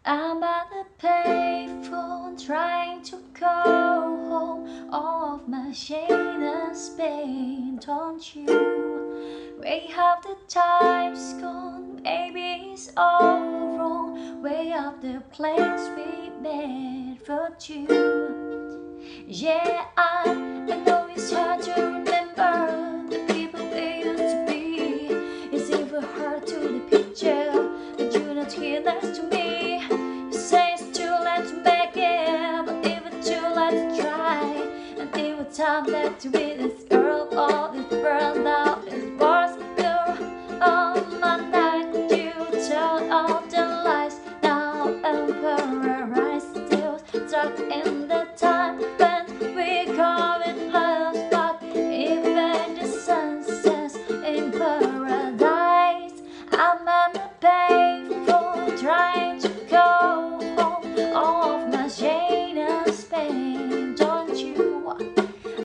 I'm at the payphone trying to call home. All of my shame has been on you. Way of the time's gone, maybe it's all wrong. Way of the place we made for two. Yeah, I know it's hard to remember the people we used to be. It's even hard to the picture that you're not here next to me. You say it's too late to make it, but even too late to try. And even time left to be this girl, all this burned out, this was girl. On my night, you tell all the lies. Now I'm paralyzed, still stuck in